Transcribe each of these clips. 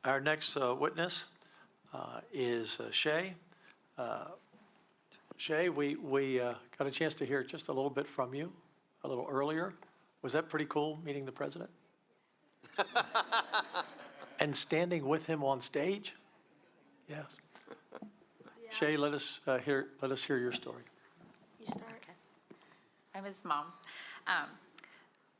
Our next witness is Shea. Shea, we got a chance to hear just a little bit from you a little earlier. Was that pretty cool, meeting the president? And standing with him on stage? Yes. Yeah. Shea, let us hear your story. You start. Okay. I'm his mom.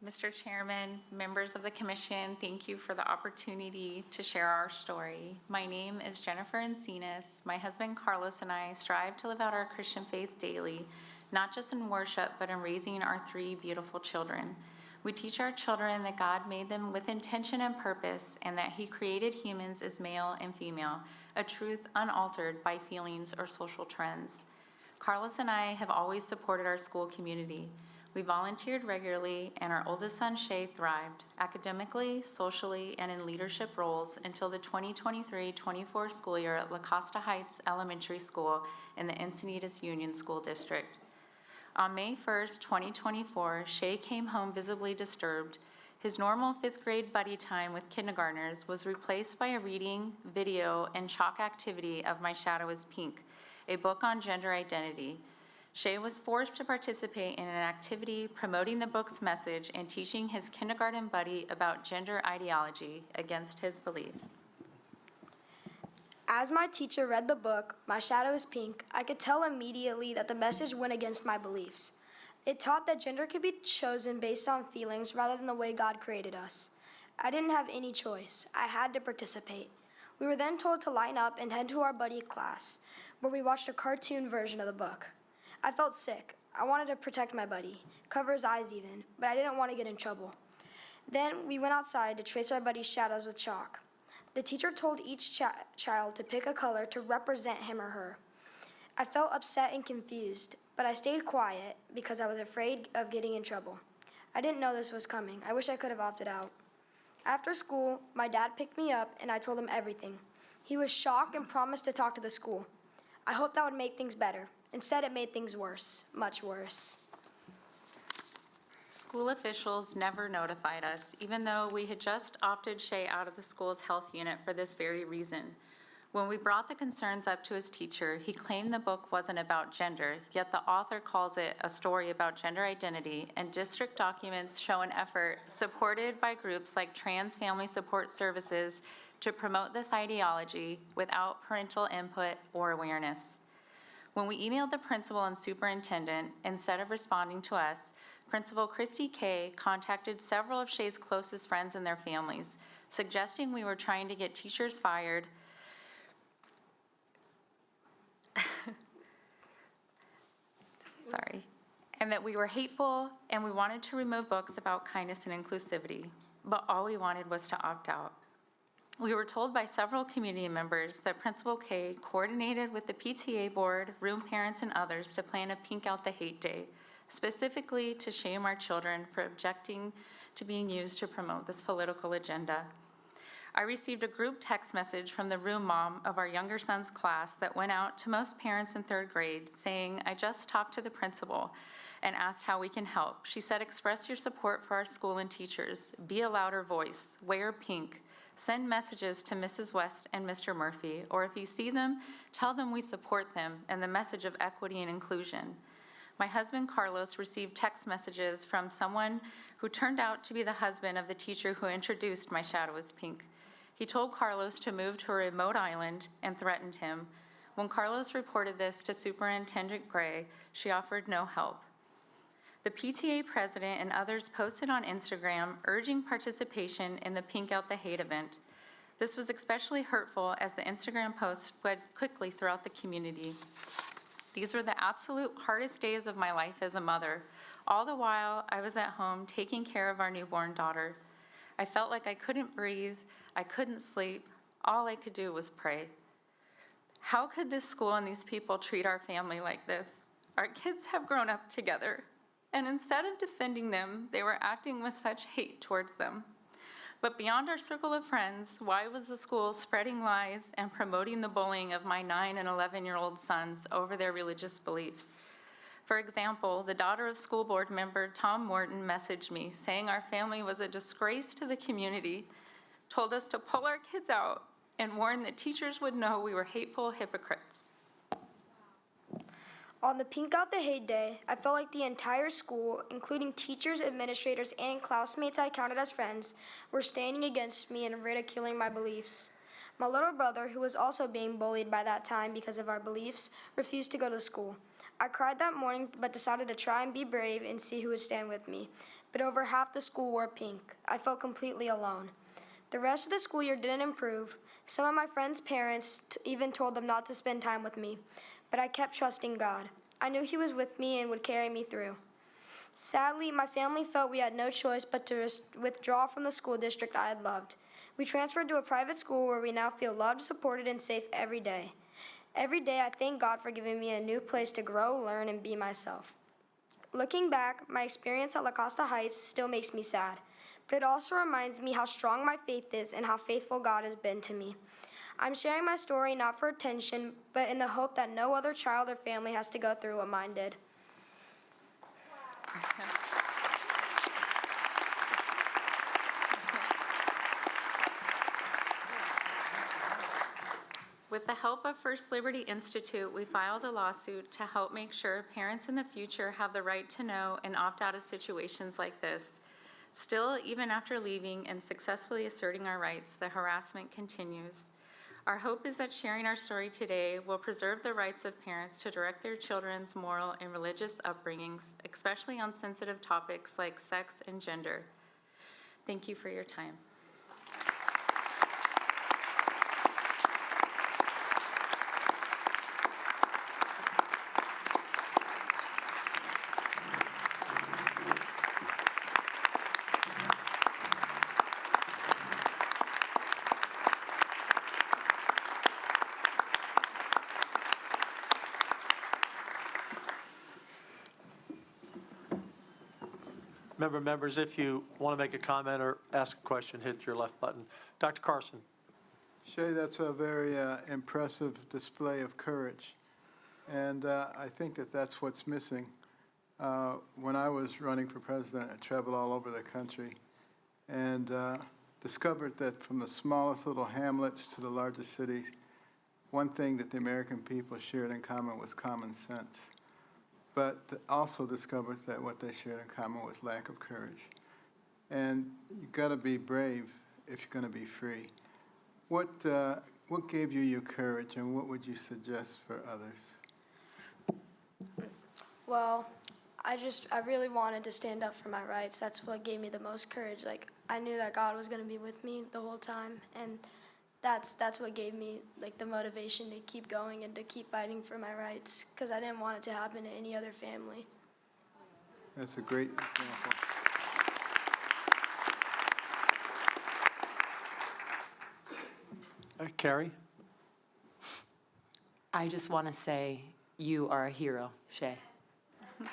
Mr. Chairman, members of the commission, thank you for the opportunity to share our story. My name is Jennifer Encinas. My husband Carlos and I strive to live out our Christian faith daily, not just in worship, but in raising our 3 beautiful children. We teach our children that God made them with intention and purpose, and that He created humans as male and female, a truth unaltered by feelings or social trends. Carlos and I have always supported our school community. We volunteered regularly, and our oldest son, Shea, thrived academically, socially, and in leadership roles until the 2023-24 school year at La Costa Heights Elementary School in the Encinitas Union School District. On May 1st, 2024, Shea came home visibly disturbed. His normal 5th grade buddy time with kindergartners was replaced by a reading, video, and chalk activity of My Shadow is Pink, a book on gender identity. Shea was forced to participate in an activity promoting the book's message and teaching his kindergarten buddy about gender ideology against his beliefs. As my teacher read the book, My Shadow is Pink, I could tell immediately that the message went against my beliefs. It taught that gender could be chosen based on feelings rather than the way God created us. I didn't have any choice. I had to participate. We were then told to line up and head to our buddy class, where we watched a cartoon version of the book. I felt sick. I wanted to protect my buddy, cover his eyes even, but I didn't want to get in trouble. Then we went outside to trace our buddy's shadows with chalk. The teacher told each child to pick a color to represent him or her. I felt upset and confused, but I stayed quiet because I was afraid of getting in trouble. I didn't know this was coming. I wish I could have opted out. After school, my dad picked me up and I told him everything. He was shocked and promised to talk to the school. I hoped that would make things better. Instead, it made things worse, much worse. School officials never notified us, even though we had just opted Shea out of the school's health unit for this very reason. When we brought the concerns up to his teacher, he claimed the book wasn't about gender, yet the author calls it a story about gender identity, and district documents show an effort supported by groups like Trans Family Support Services to promote this ideology without parental input or awareness. When we emailed the principal and superintendent, instead of responding to us, Principal Christy Kay contacted several of Shea's closest friends and their families, suggesting we were trying to get teachers fired, and that we were hateful and we wanted to remove books about kindness and inclusivity, but all we wanted was to opt out. We were told by several community members that Principal Kay coordinated with the PTA board, room parents, and others to plan a Pink Out the Hate Day, specifically to shame our children for objecting to being used to promote this political agenda. I received a group text message from the room mom of our younger son's class that went out to most parents in 3rd grade saying, "I just talked to the principal and asked how we can help. She said, express your support for our school and teachers. Be a louder voice. Wear pink. Send messages to Mrs. West and Mr. Murphy, or if you see them, tell them we support them and the message of equity and inclusion." My husband Carlos received text messages from someone who turned out to be the husband of the teacher who introduced My Shadow is Pink. He told Carlos to move to a remote island and threatened him. When Carlos reported this to Superintendent Gray, she offered no help. The PTA president and others posted on Instagram urging participation in the Pink Out the Hate event. This was especially hurtful as the Instagram posts spread quickly throughout the community. These were the absolute hardest days of my life as a mother. All the while, I was at home taking care of our newborn daughter. I felt like I couldn't breathe, I couldn't sleep. All I could do was pray. How could this school and these people treat our family like this? Our kids have grown up together. And instead of defending them, they were acting with such hate towards them. But beyond our circle of friends, why was the school spreading lies and promoting the bullying of my 9 and 11-year-old sons over their religious beliefs? For example, the daughter of school board member Tom Morton messaged me saying our family was a disgrace to the community, told us to pull our kids out, and warned that teachers would know we were hateful hypocrites. On the Pink Out the Hate Day, I felt like the entire school, including teachers, administrators, and classmates I counted as friends, were standing against me and ridiculing my beliefs. My little brother, who was also being bullied by that time because of our beliefs, refused to go to school. I cried that morning but decided to try and be brave and see who would stand with me. But over half the school wore pink. I felt completely alone. The rest of the school year didn't improve. Some of my friends' parents even told them not to spend time with me. But I kept trusting God. I knew He was with me and would carry me through. Sadly, my family felt we had no choice but to withdraw from the school district I had loved. We transferred to a private school where we now feel loved, supported, and safe every day. Every day, I thank God for giving me a new place to grow, learn, and be myself. Looking back, my experience at La Costa Heights still makes me sad, but it also reminds me how strong my faith is and how faithful God has been to me. I'm sharing my story not for attention, but in the hope that no other child or family has to go through what mine did. With the help of First Liberty Institute, we filed a lawsuit to help make sure parents in the future have the right to know and opt out of situations like this. Still, even after leaving and successfully asserting our rights, the harassment continues. Our hope is that sharing our story today will preserve the rights of parents to direct their children's moral and religious upbringings, especially on sensitive topics like sex and gender. Thank you for your time. Members, if you want to make a comment or ask a question, hit your left button. Dr. Carson. Shea, that's a very impressive display of courage, and I think that that's what's missing. When I was running for president, I traveled all over the country and discovered that from the smallest little hamlets to the largest cities, one thing that the American people shared in common was common sense. But also discovered that what they shared in common was lack of courage. And you've got to be brave if you're going to be free. What gave you your courage, and what would you suggest for others? Well, I really wanted to stand up for my rights. That's what gave me the most courage. Like, I knew that God was going to be with me the whole time, and that's what gave me like the motivation to keep going and to keep fighting for my rights, because I didn't want it to happen to any other family. That's a great example. Carrie? I just want to say you are a hero, Shea.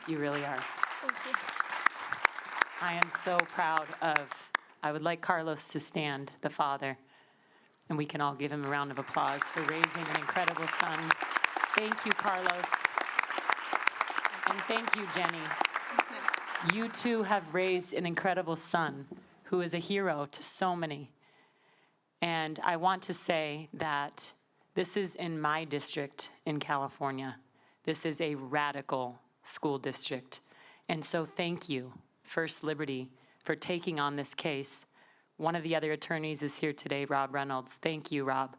You really are. Thank you. I am so proud I would like Carlos to stand, the father, and we can all give him a round of applause for raising an incredible son. Thank you, Carlos. And thank you, Jenny. You two have raised an incredible son who is a hero to so many. And I want to say that this is in my district in California. This is a radical school district. And so thank you, First Liberty, for taking on this case. One of the other attorneys is here today, Rob Reynolds. Thank you, Rob,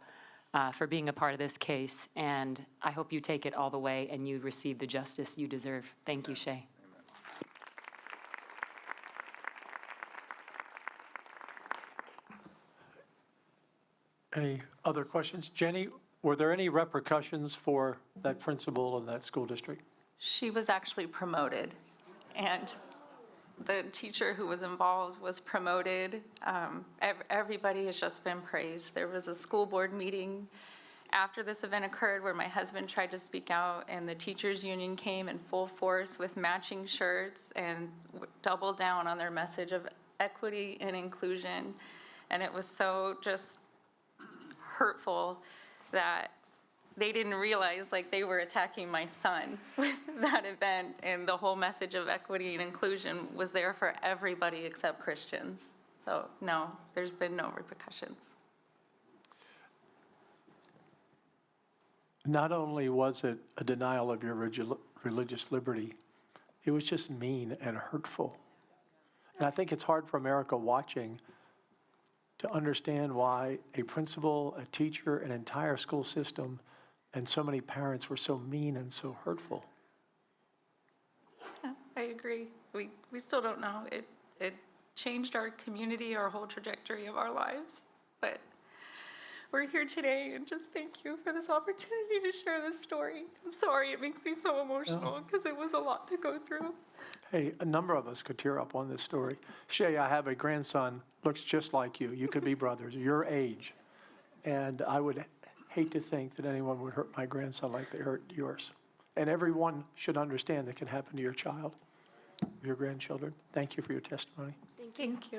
for being a part of this case. And I hope you take it all the way and you receive the justice you deserve. Thank you, Shea. Any other questions? Jenny, were there any repercussions for that principal of that school district? She was actually promoted, and the teacher who was involved was promoted. Everybody has just been praised. There was a school board meeting after this event occurred where my husband tried to speak out, and the teachers union came in full force with matching shirts and doubled down on their message of equity and inclusion. And it was so just hurtful that they didn't realize like they were attacking my son with that event, and the whole message of equity and inclusion was there for everybody except Christians. So no, there's been no repercussions. Not only was it a denial of your religious liberty, it was just mean and hurtful. And I think it's hard for America watching to understand why a principal, a teacher, an entire school system, and so many parents were so mean and so hurtful. Yeah, I agree. We still don't know. It changed our community, our whole trajectory of our lives. But we're here today, and just thank you for this opportunity to share this story. I'm sorry it makes me so emotional because it was a lot to go through. Hey, a number of us could tear up on this story. Shea, I have a grandson, looks just like you. You could be brothers, your age. And I would hate to think that anyone would hurt my grandson like they hurt yours. And everyone should understand that can happen to your child, your grandchildren. Thank you for your testimony. Thank you. Thank you.